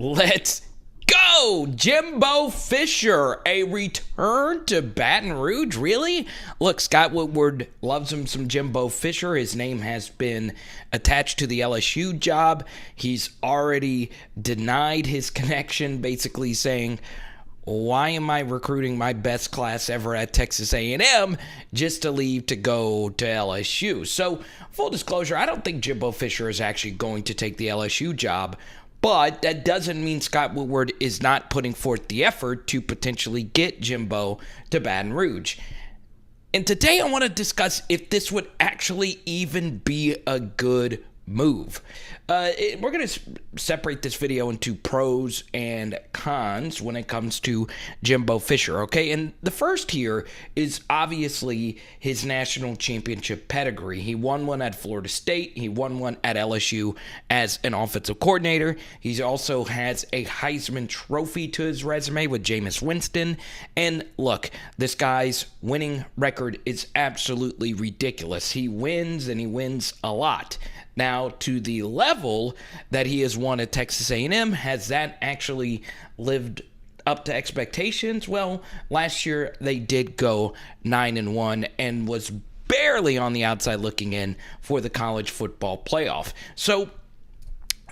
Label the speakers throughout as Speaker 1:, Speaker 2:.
Speaker 1: Let's go! Jimbo Fisher, a return to Baton Rouge? Really? Look, Scott Woodward loves him some Jimbo Fisher. His name has been attached to the LSU job. He's already denied his connection, basically saying, why am I recruiting my best class ever at Texas A&M just to leave to go to LSU? So, full disclosure, I don't think Jimbo Fisher is actually going to take the LSU job. But that doesn't mean Scott Woodward is not putting forth the effort to potentially get Jimbo to Baton Rouge. And today I want to discuss if this would actually even be a good move. We're going to separate this video into pros and cons when it comes to Jimbo Fisher, okay? And the first here is obviously his national championship pedigree. He won one at Florida State. He won one at LSU as an offensive coordinator. He also has a Heisman Trophy to his resume with Jameis Winston. And look, this guy's winning record is absolutely ridiculous. He wins, and he wins a lot. Now, to the level that he has won at Texas A&M, has that actually lived up to expectations? Well, last year they did go 9-1 and was barely on the outside looking in for the college football playoff. So,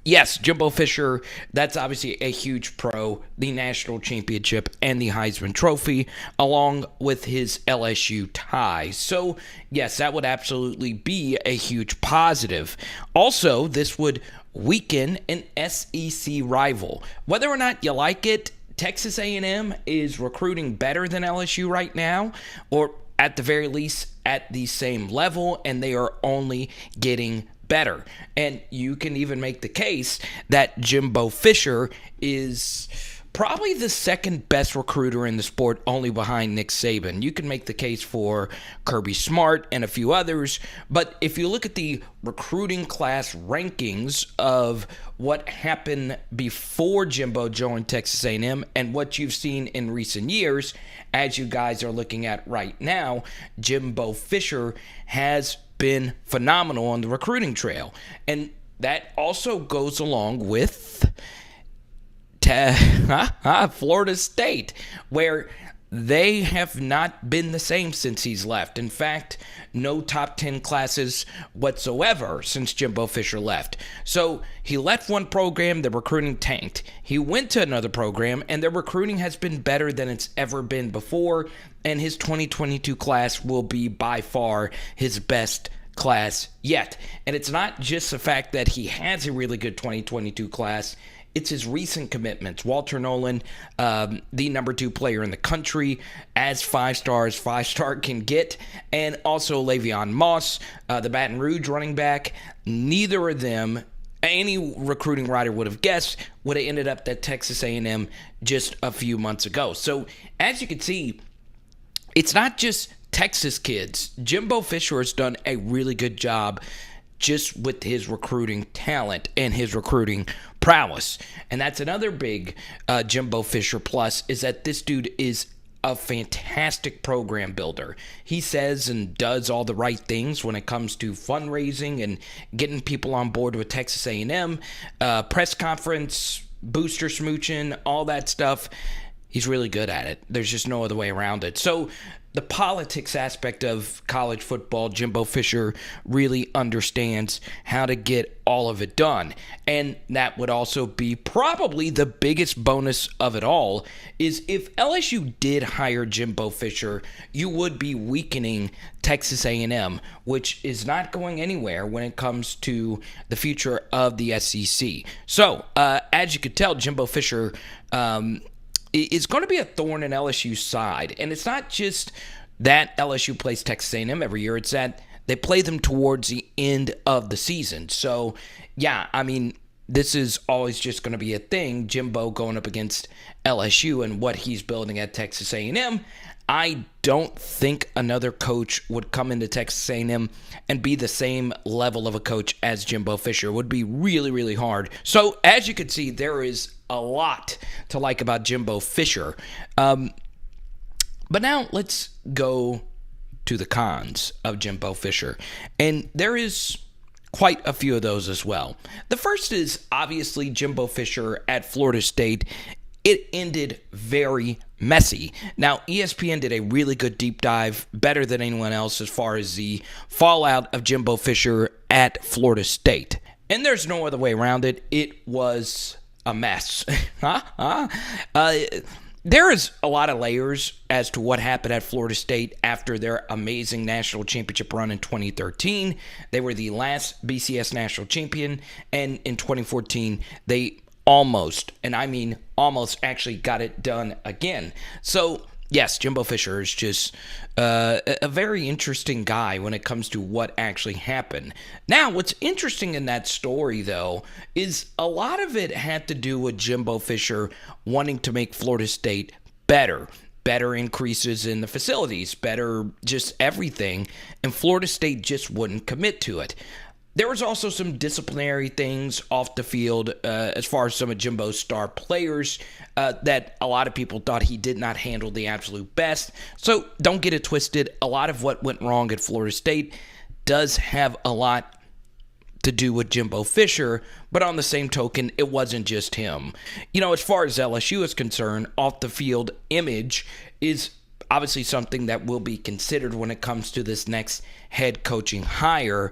Speaker 1: yes, Jimbo Fisher, that's obviously a huge pro, the national championship and the Heisman Trophy, along with his LSU ties. So, yes, that would absolutely be a huge positive. Also, this would weaken an SEC rival. Whether or not you like it, Texas A&M is recruiting better than LSU right now, or at the very least at the same level, and they are only getting better. And you can even make the case that Jimbo Fisher is probably the second best recruiter in the sport, only behind Nick Saban. You can make the case for Kirby Smart and a few others, but if you look at the recruiting class rankings of what happened before Jimbo joined Texas A&M and what you've seen in recent years, as you guys are looking at right now, Jimbo Fisher has been phenomenal on the recruiting trail. And that also goes along with Florida State, where they have not been the same since he's left. In fact, no top 10 classes whatsoever since Jimbo Fisher left. So he left one program, the recruiting tanked. He went to another program, and the recruiting has been better than it's ever been before. And his 2022 class will be by far his best class yet. And it's not just the fact that he has a really good 2022 class. It's his recent commitments. Walter Nolan, the number 2 player in the country, as 5-star can get. And also Le'Veon Moss, the Baton Rouge running back. Neither of them, any recruiting writer would have guessed, would have ended up at Texas A&M just a few months ago. So as you can see, it's not just Texas kids. Jimbo Fisher has done a really good job just with his recruiting talent and his recruiting prowess. And that's another big Jimbo Fisher plus, is that this dude is a fantastic program builder. He says and does all the right things when it comes to fundraising and getting people on board with Texas A&M, press conference, booster smooching, all that stuff. He's really good at it. There's just no other way around it. So the politics aspect of college football, Jimbo Fisher really understands how to get all of it done. And that would also be probably the biggest bonus of it all, is if LSU did hire Jimbo Fisher, you would be weakening Texas A&M, which is not going anywhere when it comes to the future of the SEC. So, as you could tell, Jimbo Fisher is going to be a thorn in LSU's side. And it's not just that LSU plays Texas A&M every year. It's that they play them towards the end of the season. So, yeah, I mean, this is always just going to be a thing, Jimbo going up against LSU and what he's building at Texas A&M. I don't think another coach would come into Texas A&M and be the same level of a coach as Jimbo Fisher. It would be really, really hard. So, as you can see, there is a lot to like about Jimbo Fisher. But now let's go to the cons of Jimbo Fisher. And there is quite a few of those as well. The first is obviously Jimbo Fisher at Florida State. It ended very messy. Now, ESPN did a really good deep dive, better than anyone else, as far as the fallout of Jimbo Fisher at Florida State. And there's no other way around it. It was a mess. There is a lot of layers as to what happened at Florida State after their amazing national championship run in 2013. They were the last BCS national champion, and in 2014, they almost, and I mean almost, actually got it done again. So, yes, Jimbo Fisher is just a very interesting guy when it comes to what actually happened. Now, what's interesting in that story, though, is a lot of it had to do with Jimbo Fisher wanting to make Florida State better. Better increases in the facilities, better just everything, and Florida State just wouldn't commit to it. There was also some disciplinary things off the field as far as some of Jimbo's star players that a lot of people thought he did not handle the absolute best. So don't get it twisted. A lot of what went wrong at Florida State does have a lot to do with Jimbo Fisher, but on the same token, it wasn't just him. You know, as far as LSU is concerned, off the field image is obviously something that will be considered when it comes to this next head coaching hire.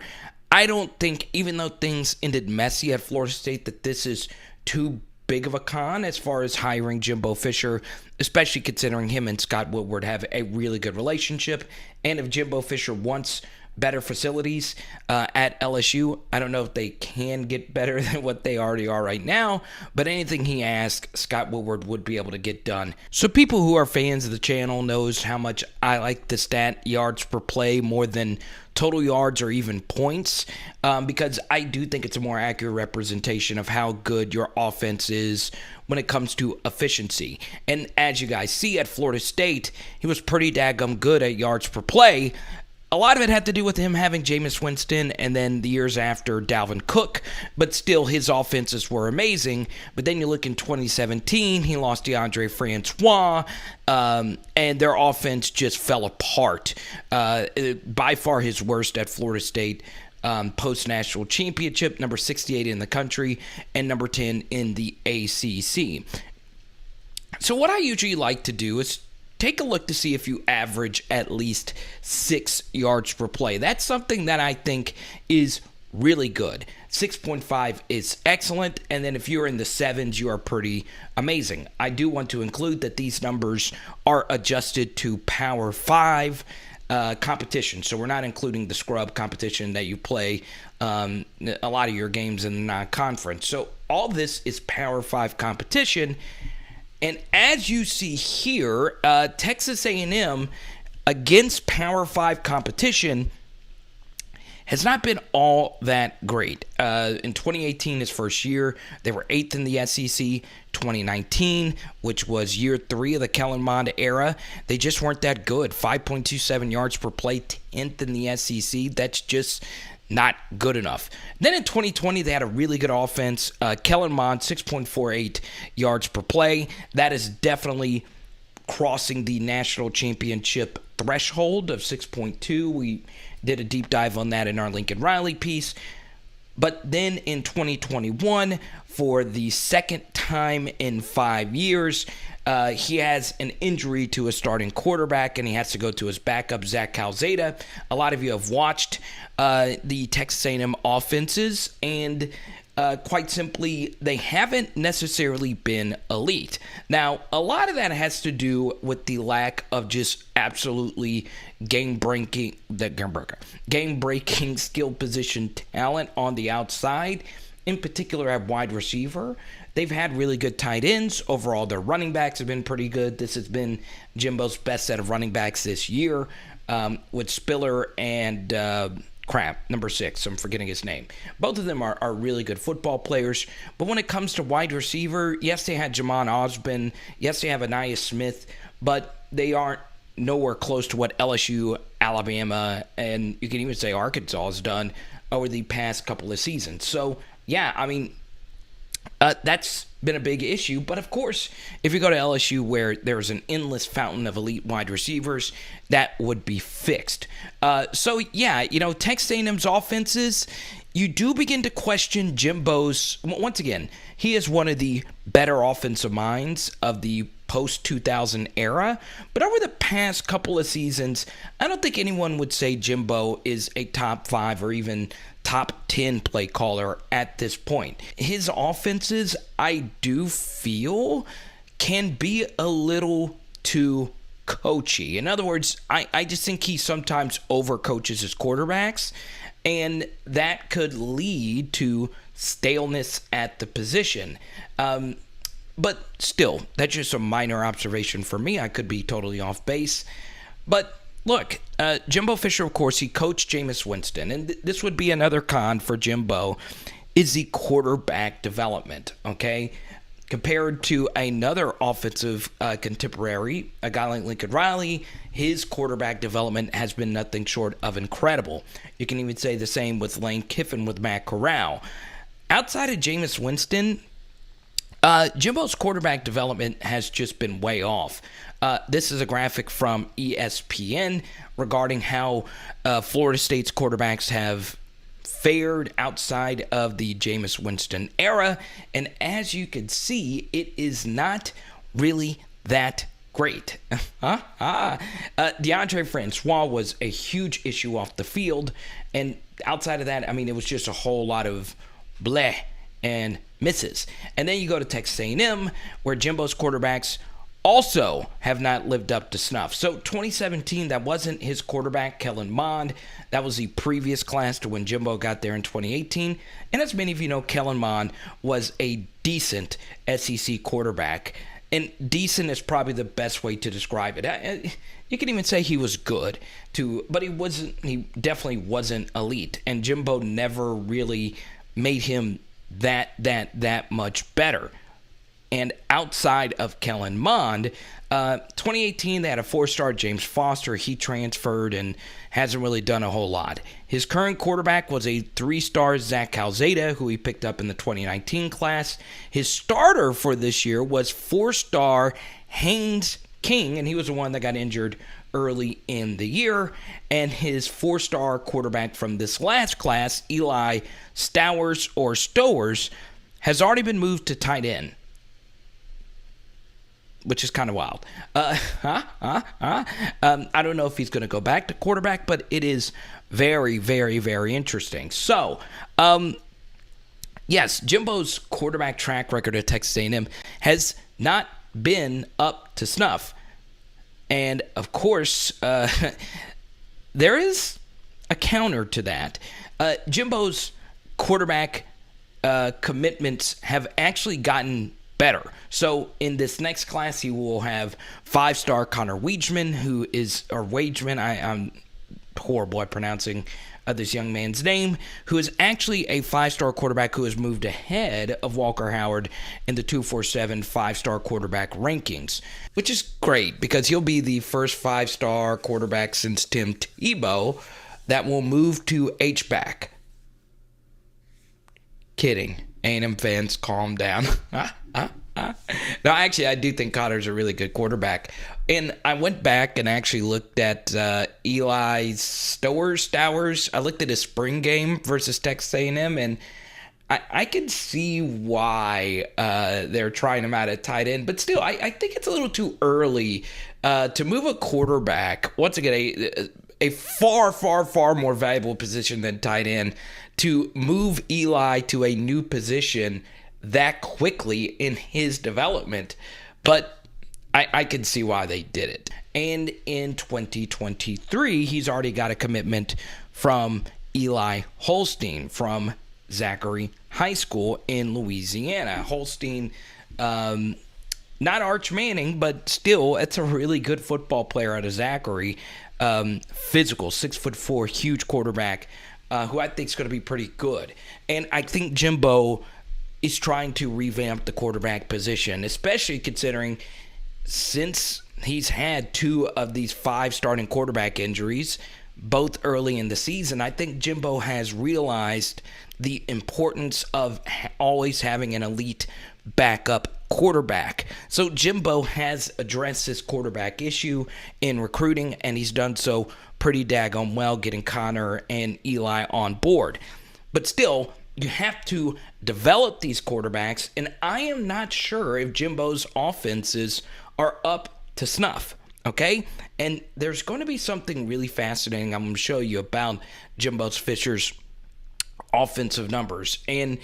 Speaker 1: I don't think, even though things ended messy at Florida State, that this is too big of a con as far as hiring Jimbo Fisher, especially considering him and Scott Woodward have a really good relationship. And if Jimbo Fisher wants better facilities at LSU, I don't know if they can get better than what they already are right now, but anything he asks, Scott Woodward would be able to get done. So people who are fans of the channel knows how much I like the stat yards per play more than total yards or even points, because I do think it's a more accurate representation of how good your offense is when it comes to efficiency. And as you guys see at Florida State, he was pretty daggum good at yards per play. A lot of it had to do with him having Jameis Winston and then the years after Dalvin Cook, but still his offenses were amazing. But then you look in 2017, he lost DeAndre Francois, and their offense just fell apart. By far his worst at Florida State post-national championship, number 68 in the country and number 10 in the ACC. So what I usually like to do is take a look to see if you average at least 6 yards per play. That's something that I think is really good. 6.5 is excellent, and then if you're in the 7s, you are pretty amazing. I do want to include that these numbers are adjusted to Power 5 competition, so we're not including the scrub competition that you play a lot of your games in the non-conference. So all this is Power 5 competition. And as you see here, Texas A&M against Power 5 competition has not been all that great. In 2018, his first year, they were 8th in the SEC. 2019, which was year 3 of the Kellen Mond era, they just weren't that good. 5.27 yards per play, 10th in the SEC. That's just not good enough. Then in 2020, they had a really good offense. Kellen Mond, 6.48 yards per play. That is definitely crossing the national championship threshold of 6.2. We did a deep dive on that in our Lincoln Riley piece. But then in 2021, for the second time in 5 years, he has an injury to a starting quarterback, and he has to go to his backup, Zach Calzada. A lot of you have watched the Texas A&M offenses, and quite simply, they haven't necessarily been elite. Now, a lot of that has to do with the lack of just absolutely game-breaking skill position talent on the outside, in particular at wide receiver. They've had really good tight ends. Overall, their running backs have been pretty good. This has been Jimbo's best set of running backs this year, with Spiller and number 6. I'm forgetting his name. Both of them are really good football players. But when it comes to wide receiver, yes, they had Jamon Osborne. Yes, they have Anais Smith. But they aren't nowhere close to what LSU, Alabama, and you can even say Arkansas has done over the past couple of seasons. So, yeah, I mean, that's been a big issue. But, of course, if you go to LSU where there's an endless fountain of elite wide receivers, that would be fixed. So, yeah, Texas A&M's offenses, you do begin to question Jimbo's, once again, he is one of the better offensive minds of the post-2000 era, but over the past couple of seasons, I don't think anyone would say Jimbo is a top 5 or even top 10 play caller at this point. His offenses, I do feel, can be a little too coachy. In other words, I just think he sometimes overcoaches his quarterbacks, and that could lead to staleness at the position. But still, that's just a minor observation for me. I could be totally off base. But look, Jimbo Fisher, of course, he coached Jameis Winston, and this would be another con for Jimbo, is the quarterback development, okay? Compared to another offensive contemporary, a guy like Lincoln Riley, his quarterback development has been nothing short of incredible. You can even say the same with Lane Kiffin with Matt Corral. Outside of Jameis Winston, Jimbo's quarterback development has just been way off. This is a graphic from ESPN regarding how Florida State's quarterbacks have fared outside of the Jameis Winston era, and as you can see, it is not really that great. DeAndre Francois was a huge issue off the field, and outside of that, I mean, it was just a whole lot of bleh and misses. And then you go to Texas A&M, where Jimbo's quarterbacks also have not lived up to snuff. So 2017, that wasn't his quarterback, Kellen Mond. That was the previous class to when Jimbo got there in 2018. And as many of you know, Kellen Mond was a decent SEC quarterback. And decent is probably the best way to describe it. You can even say he was good, but he definitely wasn't elite. And Jimbo never really made him that much better. And outside of Kellen Mond, 2018, they had a 4-star James Foster. He transferred and hasn't really done a whole lot. His current quarterback was a 3-star Zach Calzada, who he picked up in the 2019 class. His starter for this year was 4-star Haynes King, and he was the one that got injured early in the year. And his 4-star quarterback from this last class, Eli Stowers, has already been moved to tight end, which is kind of wild. I don't know if he's going to go back to quarterback, but it is very, very, very interesting. So, yes, Jimbo's quarterback track record at Texas A&M has not been up to snuff. And, of course, there is a counter to that. Jimbo's quarterback commitments have actually gotten better. So in this next class, he will have 5-star Connor Wageman, I'm horrible at pronouncing this young man's name, who is actually a 5-star quarterback who has moved ahead of Walker Howard in the 247 5-star quarterback rankings, which is great because he'll be the first 5-star quarterback since Tim Tebow that will move to H-back. Kidding. A&M fans, calm down. No, actually, I do think Connor's a really good quarterback. And I went back and actually looked at Eli Stowers. I looked at his spring game versus Texas A&M, and I can see why they're trying him out at tight end. But still, I think it's a little too early to move a quarterback. Once again, a far, far, far more valuable position than tight end, to move Eli to a new position that quickly in his development. But I can see why they did it. And in 2023, he's already got a commitment from Eli Holstein from Zachary High School in Louisiana. Holstein, not Arch Manning, but still, it's a really good football player out of Zachary. Physical, 6'4", huge quarterback, who I think is going to be pretty good. And I think Jimbo is trying to revamp the quarterback position, especially considering since he's had 2 of these 5 starting quarterback injuries, both early in the season. I think Jimbo has realized the importance of always having an elite backup quarterback. So Jimbo has addressed this quarterback issue in recruiting, and he's done so pretty daggone well, getting Connor and Eli on board. But still, you have to develop these quarterbacks, and I am not sure if Jimbo's offenses are up to snuff, okay? And there's going to be something really fascinating I'm going to show you about Jimbo Fisher's offensive numbers, and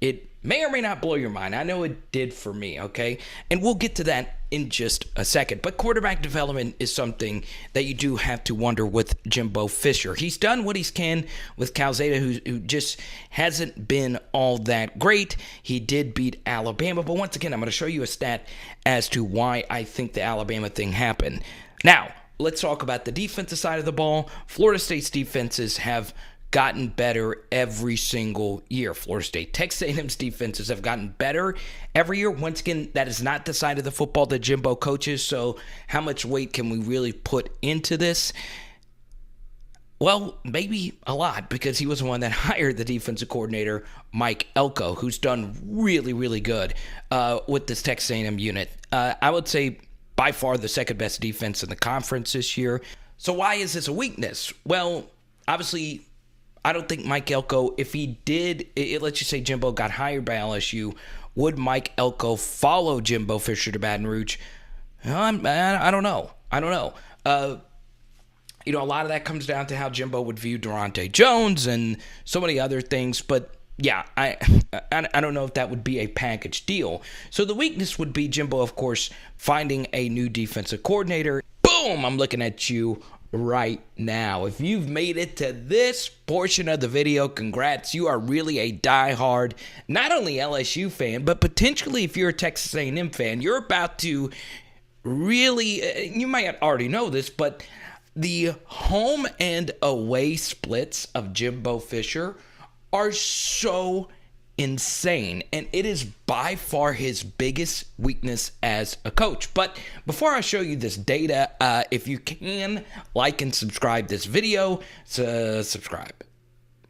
Speaker 1: it may or may not blow your mind. I know it did for me, okay? And we'll get to that in just a second. But quarterback development is something that you do have to wonder with Jimbo Fisher. He's done what he can with Calzada, who just hasn't been all that great. He did beat Alabama, but once again, I'm going to show you a stat as to why I think the Alabama thing happened. Now, let's talk about the defensive side of the ball. Florida State's defenses have gotten better every single year. Florida State, Texas A&M's defenses have gotten better every year. Once again, that is not the side of the football that Jimbo coaches, so how much weight can we really put into this? Well, maybe a lot, because he was the one that hired the defensive coordinator, Mike Elko, who's done really, really good with this Texas A&M unit. I would say by far the second best defense in the conference this year. So why is this a weakness? Well, obviously, I don't think Mike Elko, if he did, let's just say Jimbo got hired by LSU, would Mike Elko follow Jimbo Fisher to Baton Rouge? I don't know. A lot of that comes down to how Jimbo would view Durante Jones and so many other things. But yeah, I don't know if that would be a package deal. So the weakness would be Jimbo, of course, finding a new defensive coordinator. Boom! I'm looking at you right now. If you've made it to this portion of the video, congrats. You are really a diehard, not only LSU fan, but potentially if you're a Texas A&M fan, you're about to really, you might already know this, but the home and away splits of Jimbo Fisher are so insane, and it is by far his biggest weakness as a coach. But before I show you this data, if you can like and subscribe this video, subscribe.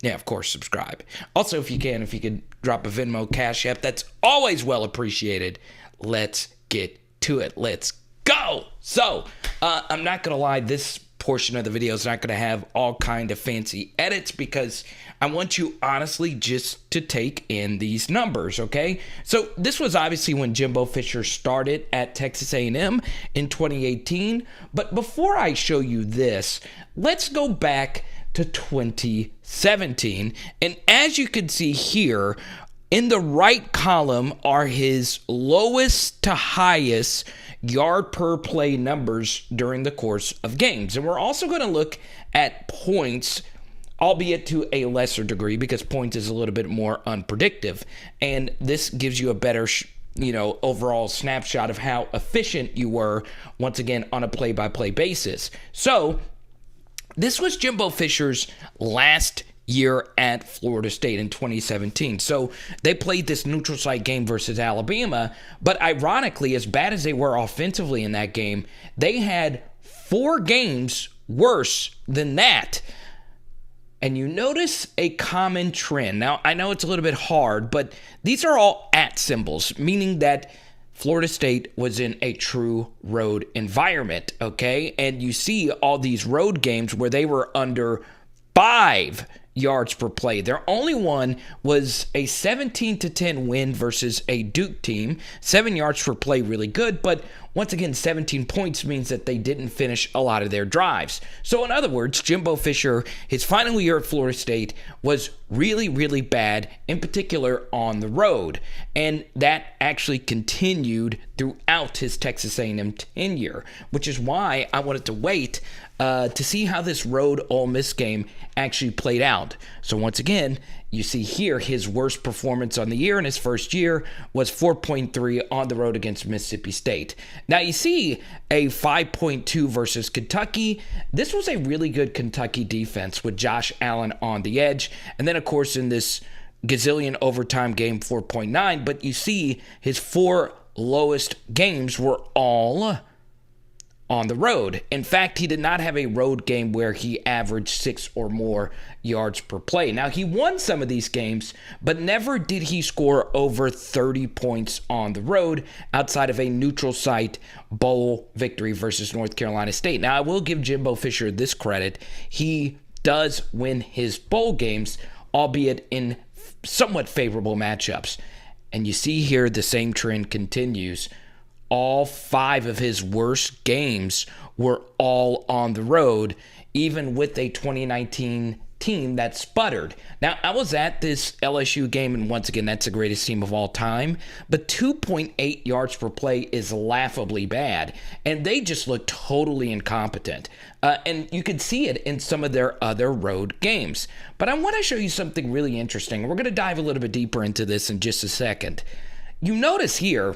Speaker 1: Yeah, of course, subscribe. Also, if you could drop a Venmo Cash App, that's always well appreciated. Let's get to it. Let's go. So, I'm not gonna lie, this portion of the video is not going to have all kind of fancy edits, because I want you honestly just to take in these numbers, okay? So this was obviously when Jimbo Fisher started at Texas A&M in 2018, but before I show you this, let's go back to 2017, and as you can see here, in the right column are his lowest to highest yard per play numbers during the course of games. And we're also going to look at points, albeit to a lesser degree, because points is a little bit more unpredictable. And this gives you a better, overall snapshot of how efficient you were, once again, on a play-by-play basis. So this was Jimbo Fisher's last year at Florida State in 2017. So they played this neutral site game versus Alabama, but ironically, as bad as they were offensively in that game, they had 4 games worse than that. And you notice a common trend. Now, I know it's a little bit hard, but these are all at symbols, meaning that Florida State was in a true road environment, okay? And you see all these road games where they were under 5 yards per play. Their only one was a 17-10 win versus a Duke team. 7 yards per play, really good, but once again, 17 points means that they didn't finish a lot of their drives. So in other words, Jimbo Fisher, his final year at Florida State was really, really bad, in particular on the road. And that actually continued throughout his Texas A&M tenure, which is why I wanted to wait to see how this road Ole Miss game actually played out. So once again, you see here his worst performance on the year in his first year was 4.3 on the road against Mississippi State. Now you see a 5.2 versus Kentucky. This was a really good Kentucky defense with Josh Allen on the edge. And then of course in this gazillion overtime game, 4.9. But you see his 4 lowest games were all on the road. In fact, he did not have a road game where he averaged 6 or more yards per play. Now, he won some of these games, but never did he score over 30 points on the road outside of a neutral site bowl victory versus North Carolina State. Now, I will give Jimbo Fisher this credit. He does win his bowl games, albeit in somewhat favorable matchups. And you see here the same trend continues. All 5 of his worst games were all on the road, even with a 2019 team that sputtered. Now, I was at this LSU game, and once again, that's the greatest team of all time, but 2.8 yards per play is laughably bad, and they just look totally incompetent. And you could see it in some of their other road games. But I want to show you something really interesting. We're going to dive a little bit deeper into this in just a second. You notice here,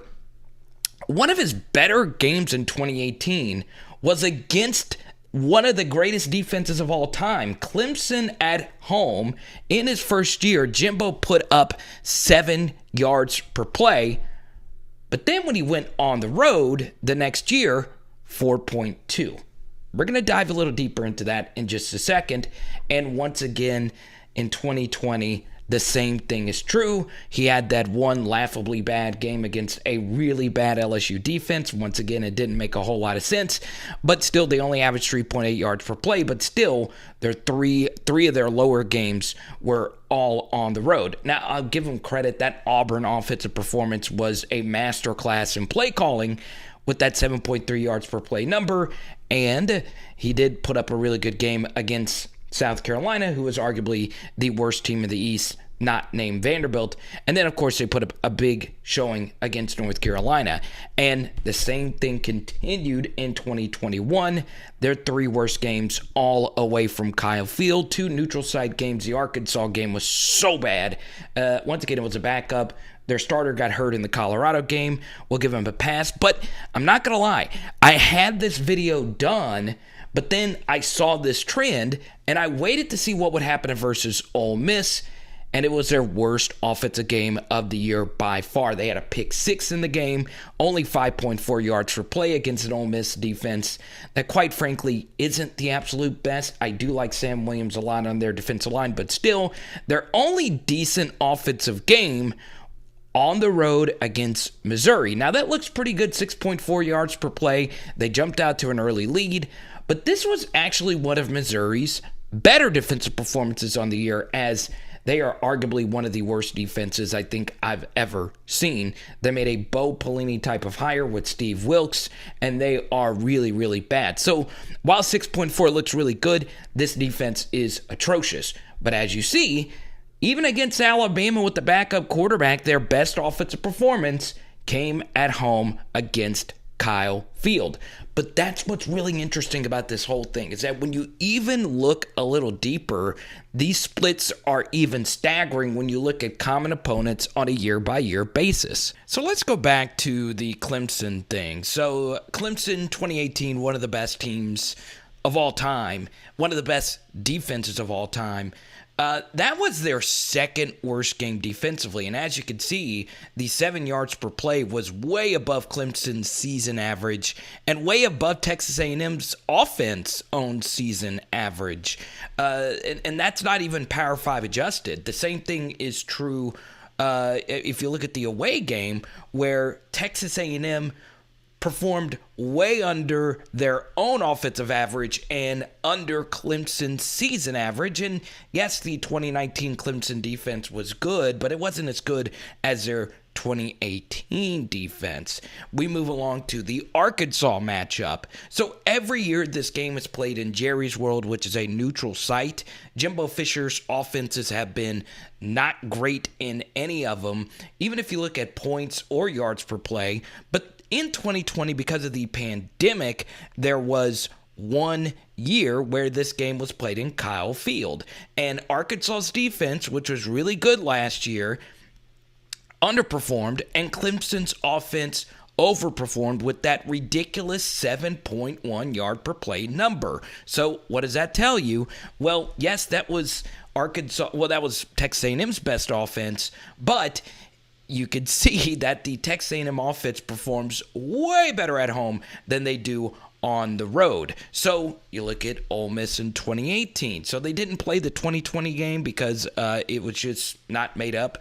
Speaker 1: one of his better games in 2018 was against one of the greatest defenses of all time, Clemson at home. In his first year, Jimbo put up 7 yards per play. But then when he went on the road the next year, 4.2. We're going to dive a little deeper into that in just a second. And once again, in 2020, the same thing is true. He had that one laughably bad game against a really bad LSU defense. Once again, it didn't make a whole lot of sense, but still they only averaged 3.8 yards per play, but still their three of their lower games were all on the road. Now, I'll give them credit. That Auburn offensive performance was a masterclass in play calling with that 7.3 yards per play number, and he did put up a really good game against South Carolina, who was arguably the worst team in the East, not named Vanderbilt. And then, of course, they put up a big showing against North Carolina. And the same thing continued in 2021. Their 3 worst games all away from Kyle Field. 2 neutral site games. The Arkansas game was so bad. Once again, it was a backup. Their starter got hurt in the Colorado game. We'll give him a pass. But I'm not going to lie. I had this video done, but then I saw this trend, and I waited to see what would happen versus Ole Miss, and it was their worst offensive game of the year by far. They had a pick 6 in the game, only 5.4 yards per play against an Ole Miss defense that, quite frankly, isn't the absolute best. I do like Sam Williams a lot on their defensive line, but still, their only decent offensive game on the road against Missouri. Now, that looks pretty good, 6.4 yards per play. They jumped out to an early lead, but this was actually one of Missouri's better defensive performances on the year, as they are arguably one of the worst defenses I think I've ever seen. They made a Bo Pelini type of hire with Steve Wilkes, and they are really, really bad. So while 6.4 looks really good, this defense is atrocious. But as you see, even against Alabama with the backup quarterback, their best offensive performance came at home against Kyle Field. But that's what's really interesting about this whole thing, is that when you even look a little deeper, these splits are even staggering when you look at common opponents on a year-by-year basis. So let's go back to the Clemson thing. So Clemson 2018, one of the best teams of all time, one of the best defenses of all time. That was their second worst game defensively, and as you can see, the 7 yards per play was way above Clemson's season average and way above Texas A&M's offense-owned season average, and that's not even Power 5 adjusted. The same thing is true if you look at the away game, where Texas A&M performed way under their own offensive average and under Clemson's season average. And yes, the 2019 Clemson defense was good, but it wasn't as good as their 2018 defense. We move along to the Arkansas matchup. So every year this game is played in Jerry's World, which is a neutral site. Jimbo Fisher's offenses have been not great in any of them, even if you look at points or yards per play. But in 2020, because of the pandemic, there was 1 year where this game was played in Kyle Field. And Arkansas's defense, which was really good last year, underperformed, and Clemson's offense overperformed with that ridiculous 7.1 yard per play number. So what does that tell you? Well, yes, that was that was Texas A&M's best offense, but you could see that the Texas A&M offense performs way better at home than they do on the road. So you look at Ole Miss in 2018. So they didn't play the 2020 game because it was just not made up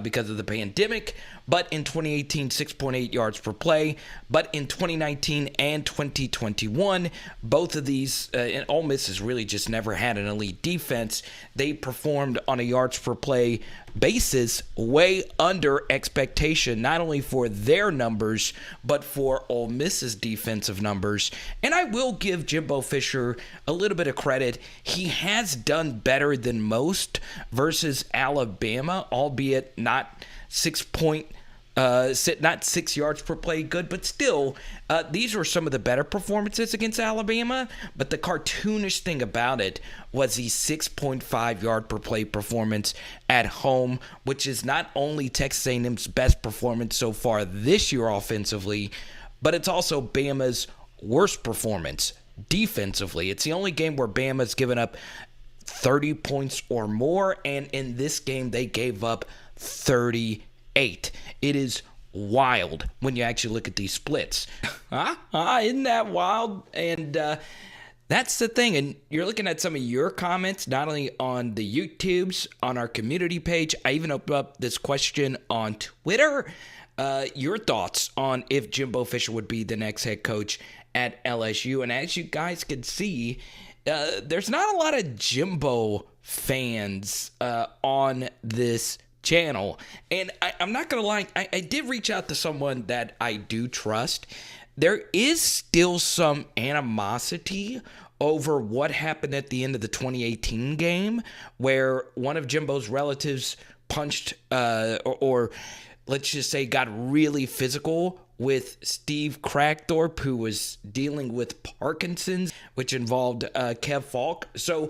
Speaker 1: because of the pandemic. But in 2018, 6.8 yards per play. But in 2019 and 2021, both of these, and Ole Miss has really just never had an elite defense. They performed on a yards per play basis way under expectation, not only for their numbers, but for Ole Miss's defensive numbers. And I will give Jimbo Fisher a little bit of credit. He has done better than most versus Alabama, albeit not not 6 yards per play good, but still, these were some of the better performances against Alabama. But the cartoonish thing about it was the 6.5 yard per play performance at home, which is not only Texas A&M's best performance so far this year offensively, but it's also Bama's worst performance defensively. It's the only game where Bama's given up 30 points or more, and in this game they gave up 38. It is wild when you actually look at these splits. Isn't that wild? And that's the thing. And you're looking at some of your comments, not only on the YouTubes, on our community page. I even opened up this question on Twitter. Your thoughts on if Jimbo Fisher would be the next head coach at LSU. And as you guys can see, there's not a lot of Jimbo fans on this channel. And I'm not going to lie, I did reach out to someone that I do trust. There is still some animosity over what happened at the end of the 2018 game, where one of Jimbo's relatives punched or let's just say got really physical with Steve Crackthorpe, who was dealing with Parkinson's, which involved Kev Falk. So,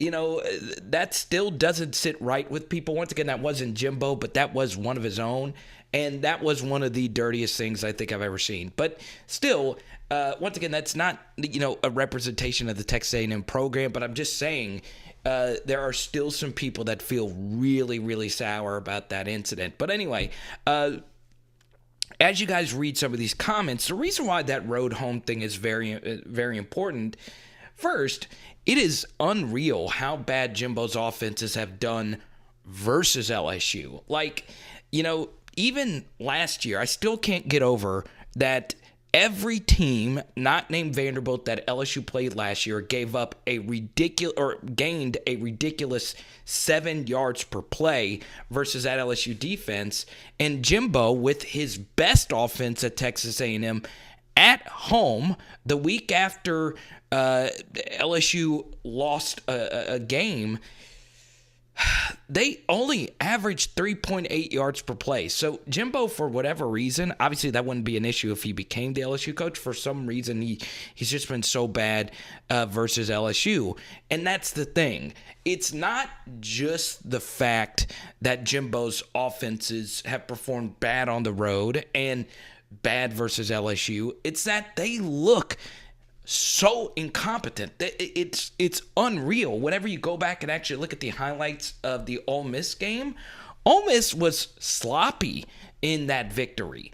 Speaker 1: you know, that still doesn't sit right with people. Once again, that wasn't Jimbo, but that was one of his own. And that was one of the dirtiest things I think I've ever seen. But still, once again, that's not, you know, a representation of the Texas A&M program. But I'm just saying there are still some people that feel really, really sour about that incident. But anyway, as you guys read some of these comments, the reason why that road home thing is very, very important. First, it is unreal how bad Jimbo's offenses have done versus LSU. Like, you know, even last year, I still can't get over that every team not named Vanderbilt that LSU played last year gave up gained a ridiculous 7 yards per play versus that LSU defense. And Jimbo, with his best offense at Texas A&M at home, the week after LSU lost a game, they only averaged 3.8 yards per play. So Jimbo, for whatever reason, obviously that wouldn't be an issue if he became the LSU coach. For some reason, he's just been so bad versus LSU. And that's the thing. It's not just the fact that Jimbo's offenses have performed bad on the road and bad versus LSU. It's that they look so incompetent. It's unreal. Whenever you go back and actually look at the highlights of the Ole Miss game, Ole Miss was sloppy in that victory.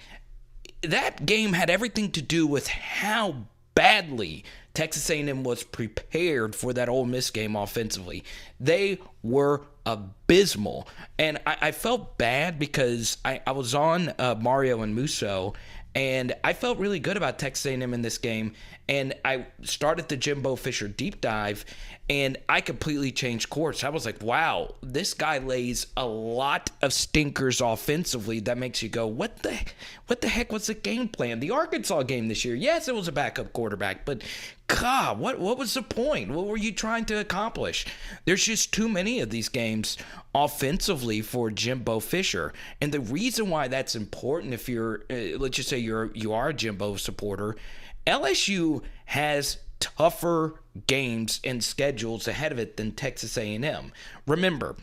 Speaker 1: That game had everything to do with how badly Texas A&M was prepared for that Ole Miss game offensively. They were abysmal. And I felt bad because I was on Mario and Musso, and I felt really good about Texas A&M in this game. And I started the Jimbo Fisher deep dive, and I completely changed course. I was like, wow, this guy lays a lot of stinkers offensively that makes you go, what the heck was the game plan? The Arkansas game this year, yes, it was a backup quarterback, but God, what was the point? What were you trying to accomplish? There's just too many of these games offensively for Jimbo Fisher. And the reason why that's important, if you're, let's just say you are a Jimbo supporter, LSU has tougher games and schedules ahead of it than Texas A&M. Remember,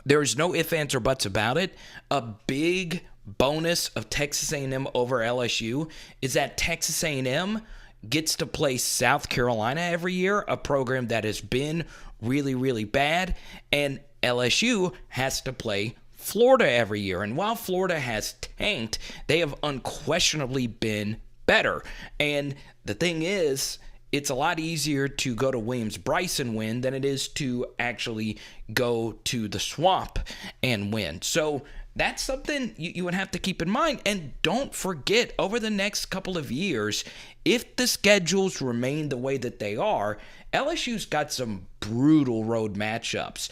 Speaker 1: there is no ifs, ands, or buts about it. A big bonus of Texas A&M over LSU is that Texas A&M gets to play South Carolina every year, a program that has been really, really bad, and LSU has to play Florida every year. And while Florida has tanked, they have unquestionably been better. And the thing is, it's a lot easier to go to Williams-Brice and win than it is to actually go to the Swamp and win. So that's something you would have to keep in mind. And don't forget, over the next couple of years, if the schedules remain the way that they are, LSU's got some brutal road matchups.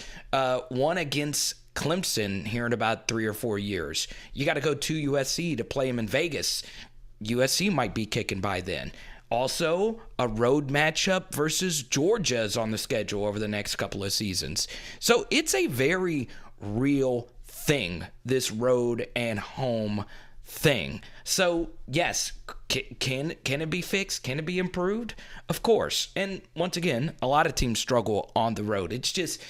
Speaker 1: One against Clemson here in about 3 or 4 years. You got to go to USC to play them in Vegas. USC might be kicking by then. Also, a road matchup versus Georgia is on the schedule over the next couple of seasons. So it's a very real thing, this road and home thing. So, yes, can it be fixed? Can it be improved? Of course. And once again, a lot of teams struggle on the road. It's just,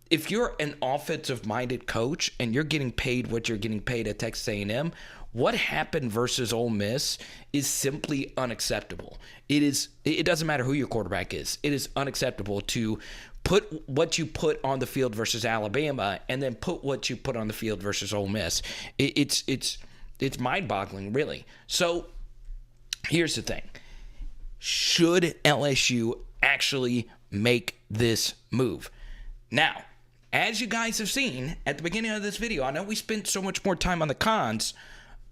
Speaker 1: if you're an offensive-minded coach and you're getting paid what you're getting paid at Texas A&M, what happened versus Ole Miss is simply unacceptable. It doesn't matter who your quarterback is. It is unacceptable to put what you put on the field versus Alabama and then put what you put on the field versus Ole Miss. It's mind-boggling, really. So here's the thing. Should LSU actually make this move? Now, as you guys have seen at the beginning of this video, I know we spent so much more time on the cons.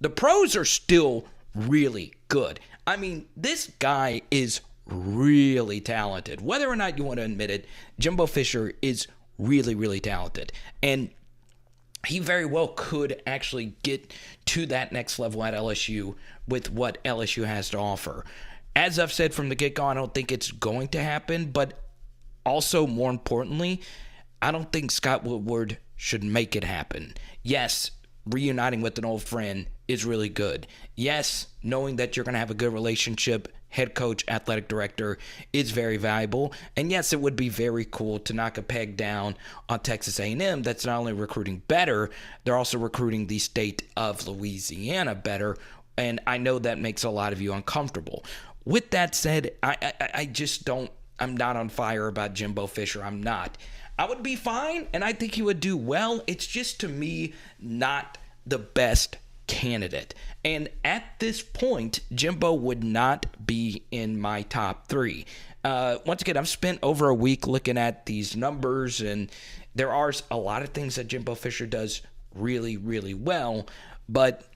Speaker 1: The pros are still really good. I mean, this guy is really talented. Whether or not you want to admit it, Jimbo Fisher is really, really talented. And he very well could actually get to that next level at LSU with what LSU has to offer. As I've said from the get-go, I don't think it's going to happen. But also, more importantly, I don't think Scott Woodward should make it happen. Yes, reuniting with an old friend is really good. Yes, knowing that you're going to have a good relationship, head coach, athletic director, is very valuable. And yes, it would be very cool to knock a peg down on Texas A&M that's not only recruiting better, they're also recruiting the state of Louisiana better. And I know that makes a lot of you uncomfortable. With that said, I just don't, I'm not on fire about Jimbo Fisher. I'm not. I would be fine, and I think he would do well. It's just, to me, not the best candidate. And at this point, Jimbo would not be in my top 3. Once again, I've spent over a week looking at these numbers, and there are a lot of things that Jimbo Fisher does really, really well. But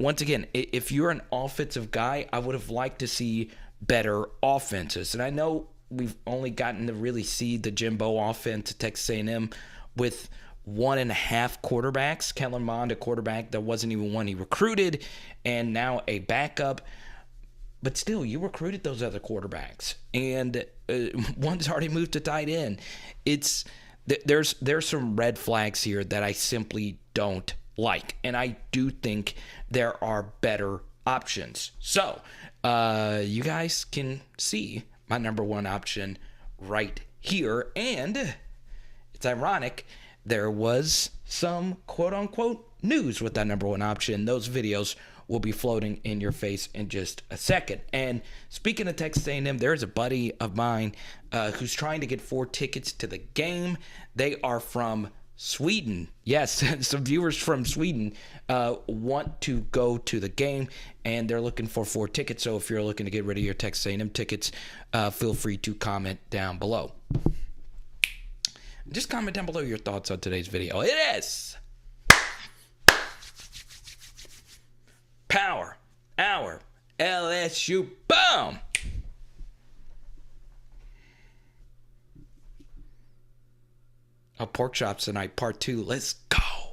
Speaker 1: once again, if you're an offensive guy, I would have liked to see better offenses. And I know we've only gotten to really see the Jimbo offense at Texas A&M with 1.5 quarterbacks. Kellen Mond, a quarterback that wasn't even one he recruited, and now a backup. But still, you recruited those other quarterbacks, and one's already moved to tight end. There's some red flags here that I simply don't like, and I do think there are better options. So you guys can see my number 1 option right here. And it's ironic, there was some quote-unquote news with that number 1 option. Those videos will be floating in your face in just a second. And speaking of Texas A&M, there's a buddy of mine who's trying to get 4 tickets to the game. They are from Sweden. Yes, some viewers from Sweden want to go to the game, and they're looking for 4 tickets. So if you're looking to get rid of your Texas A&M tickets, feel free to comment down below. Just comment down below your thoughts on today's video. It is Power Hour LSU. Boom! Pork chops tonight, part 2. Let's